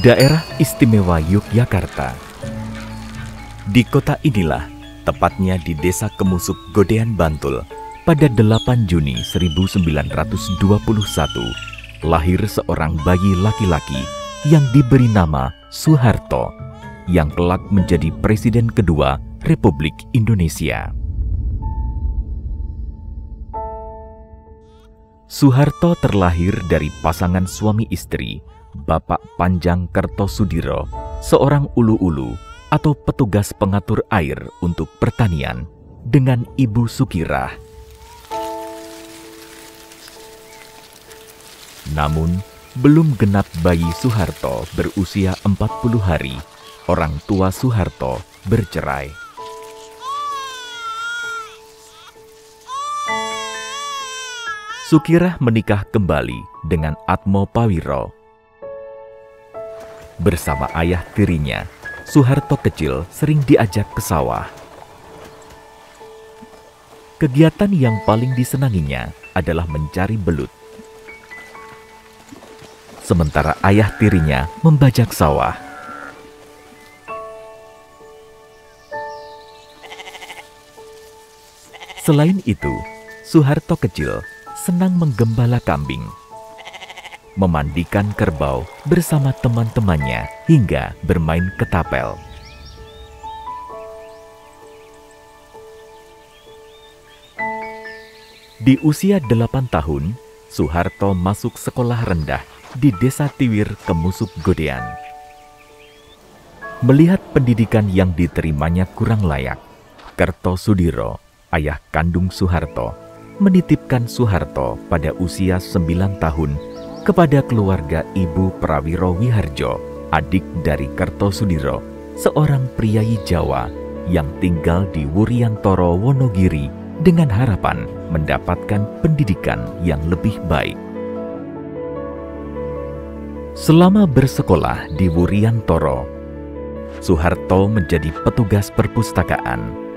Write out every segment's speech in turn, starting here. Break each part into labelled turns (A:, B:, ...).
A: Daerah Istimewa Yogyakarta. Di kota inilah, tepatnya di Desa Kemusuk, Godean, Bantul, pada 8 Juni 1921, lahir seorang bayi laki-laki yang diberi nama Soeharto, yang kelak menjadi Presiden kedua Republik Indonesia. Soeharto terlahir dari pasangan suami istri, Bapak Panjang Kertosudiro, seorang ulu-ulu atau petugas pengatur air untuk pertanian, dengan Ibu Sukirah. Namun, belum genap bayi Soeharto berusia 40 hari, orang tua Soeharto bercerai. Sukirah menikah kembali dengan Atmo Pawiro. Bersama ayah tirinya, Soeharto kecil sering diajak ke sawah. Kegiatan yang paling disenanginya adalah mencari belut. Sementara ayah tirinya membajak sawah. Selain itu, Soeharto kecil senang menggembala kambing, memandikan kerbau bersama teman-temannya, hingga bermain ketapel. Di usia 8 tahun, Soeharto masuk sekolah rendah di Desa Tiwir, Kemusuk, Godean. Melihat pendidikan yang diterimanya kurang layak, Kertosudiro, ayah kandung Soeharto, menitipkan Soeharto pada usia 9 tahun kepada keluarga Ibu Prawiro Wiharjo, adik dari Kertosudiro, seorang priyayi Jawa yang tinggal di Wuryantoro, Wonogiri, dengan harapan mendapatkan pendidikan yang lebih baik. Selama bersekolah di Wuryantoro, Soeharto menjadi petugas perpustakaan.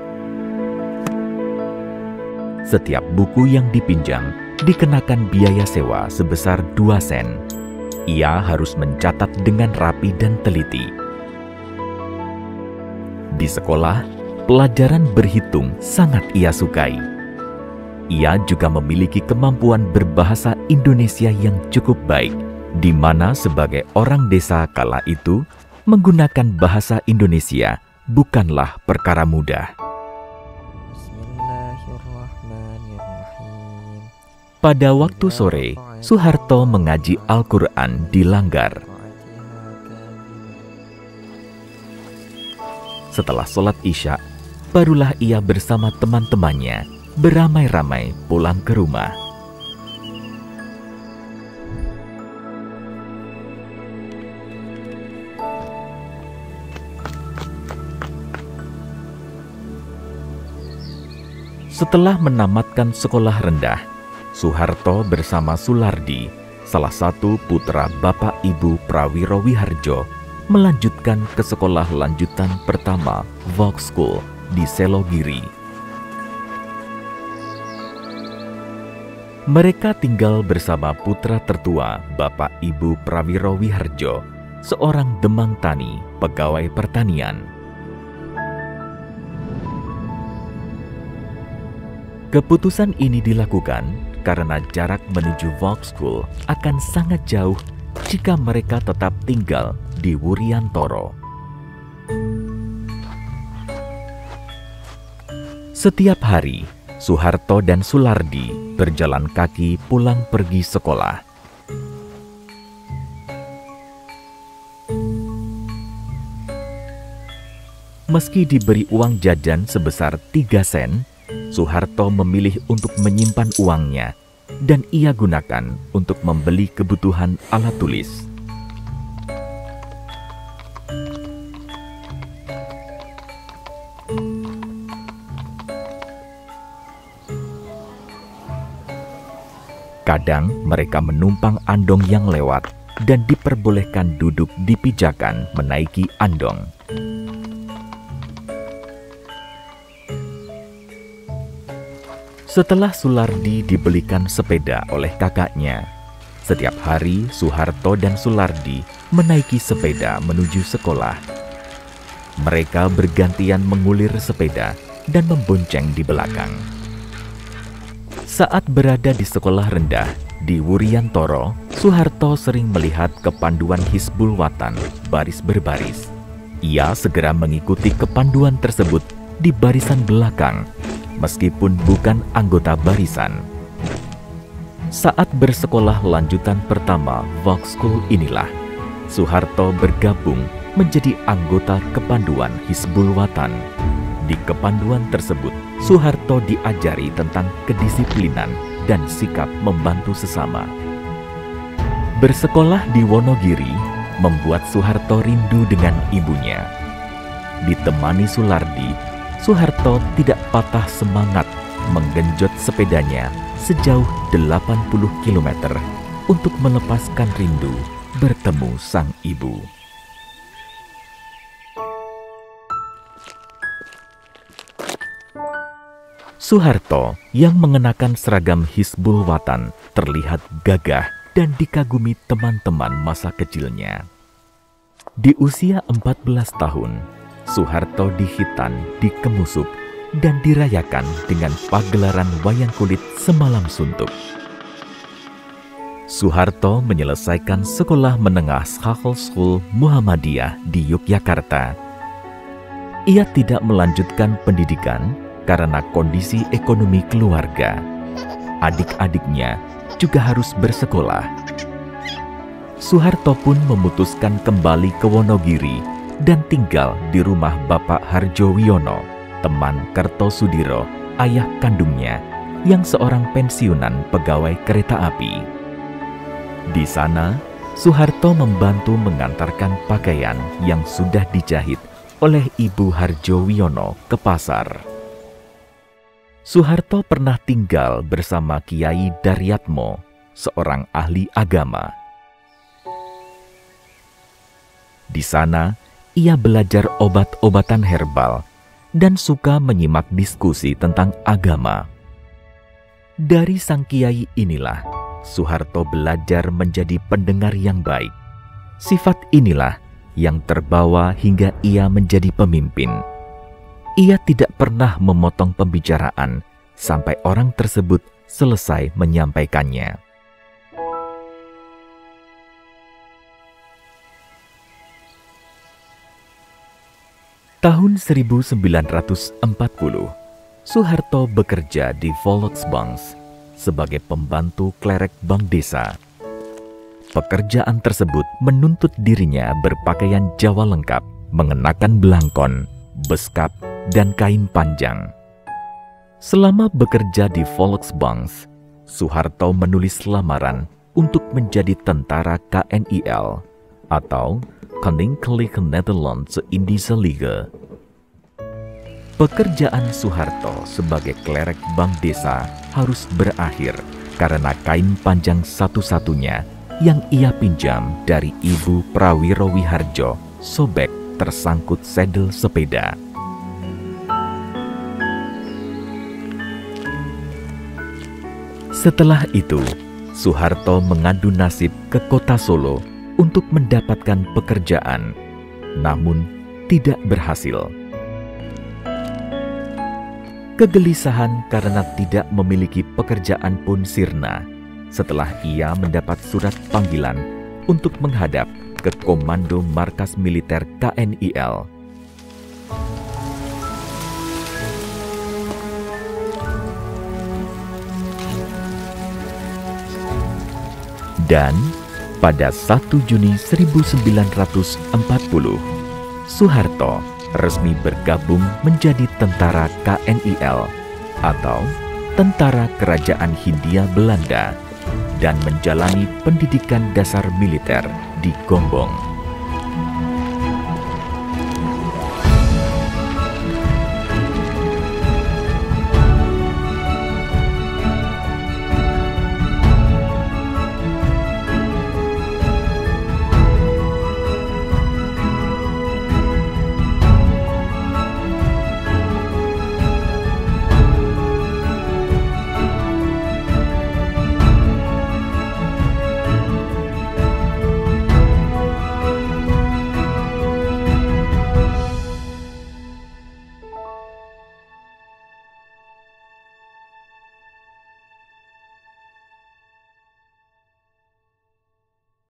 A: Setiap buku yang dipinjam dikenakan biaya sewa sebesar 2 sen. Ia harus mencatat dengan rapi dan teliti. Di sekolah, pelajaran berhitung sangat ia sukai. Ia juga memiliki kemampuan berbahasa Indonesia yang cukup baik, di mana sebagai orang desa kala itu, menggunakan bahasa Indonesia bukanlah perkara mudah. Pada waktu sore, Soeharto mengaji Al-Quran di Langgar. Setelah sholat Isya, barulah ia bersama teman-temannya beramai-ramai pulang ke rumah. Setelah menamatkan sekolah rendah, Soeharto bersama Sulardi, salah satu putra Bapak Ibu Prawiro Wiharjo, melanjutkan ke sekolah lanjutan pertama Volksschool di Selogiri. Mereka tinggal bersama putra tertua Bapak Ibu Prawiro Wiharjo, seorang demang tani, pegawai pertanian. Keputusan ini dilakukan karena jarak menuju Volksschool akan sangat jauh jika mereka tetap tinggal di Wuryantoro. Setiap hari, Soeharto dan Sulardi berjalan kaki pulang pergi sekolah. Meski diberi uang jajan sebesar 3 sen, Soeharto memilih untuk menyimpan uangnya dan ia gunakan untuk membeli kebutuhan alat tulis. Kadang mereka menumpang andong yang lewat dan diperbolehkan duduk di pijakan menaiki andong. Setelah Sulardi dibelikan sepeda oleh kakaknya, setiap hari Soeharto dan Sulardi menaiki sepeda menuju sekolah. Mereka bergantian mengulir sepeda dan membonceng di belakang. Saat berada di sekolah rendah di Wuryantoro, Soeharto sering melihat kepanduan Hizbul Wathan baris berbaris. Ia segera mengikuti kepanduan tersebut di barisan belakang, meskipun bukan anggota barisan. Saat bersekolah lanjutan pertama Volksschule inilah, Soeharto bergabung menjadi anggota kepanduan Hizbul Wathan. Di kepanduan tersebut, Soeharto diajari tentang kedisiplinan dan sikap membantu sesama. Bersekolah di Wonogiri membuat Soeharto rindu dengan ibunya. Ditemani Sulardi, Soeharto tidak patah semangat menggenjot sepedanya sejauh 80 km untuk melepaskan rindu bertemu sang ibu. Soeharto yang mengenakan seragam Hizbul Wathan terlihat gagah dan dikagumi teman-teman masa kecilnya. Di usia 14 tahun, Soeharto dihitan di Kemusuk dan dirayakan dengan pagelaran wayang kulit semalam suntuk. Soeharto menyelesaikan sekolah menengah Schachelschule Muhammadiyah di Yogyakarta. Ia tidak melanjutkan pendidikan karena kondisi ekonomi keluarga. Adik-adiknya juga harus bersekolah. Soeharto pun memutuskan kembali ke Wonogiri dan tinggal di rumah Bapak Hardjowiono, teman Kertosudiro, ayah kandungnya, yang seorang pensiunan pegawai kereta api. Di sana, Soeharto membantu mengantarkan pakaian yang sudah dijahit oleh Ibu Hardjowiono ke pasar. Soeharto pernah tinggal bersama Kiai Daryatmo, seorang ahli agama. Di sana, ia belajar obat-obatan herbal dan suka menyimak diskusi tentang agama. Dari sang kiai inilah, Soeharto belajar menjadi pendengar yang baik. Sifat inilah yang terbawa hingga ia menjadi pemimpin. Ia tidak pernah memotong pembicaraan sampai orang tersebut selesai menyampaikannya. Tahun 1940, Soeharto bekerja di Volksbank sebagai pembantu klerek bank desa. Pekerjaan tersebut menuntut dirinya berpakaian Jawa lengkap, mengenakan belangkon, beskap, dan kain panjang. Selama bekerja di Volksbank, Soeharto menulis lamaran untuk menjadi tentara KNIL atau Koninklijke Nederlandse Indische Liga. Pekerjaan Soeharto sebagai klerek bank desa harus berakhir karena kain panjang satu-satunya yang ia pinjam dari Ibu Prawiro Wiharjo sobek tersangkut sedel sepeda. Setelah itu, Soeharto mengadu nasib ke kota Solo untuk mendapatkan pekerjaan, namun tidak berhasil. Kegelisahan karena tidak memiliki pekerjaan pun sirna setelah ia mendapat surat panggilan untuk menghadap ke Komando Markas Militer KNIL. Dan pada 1 Juni 1940, Soeharto resmi bergabung menjadi tentara KNIL atau Tentara Kerajaan Hindia Belanda dan menjalani pendidikan dasar militer di Gombong.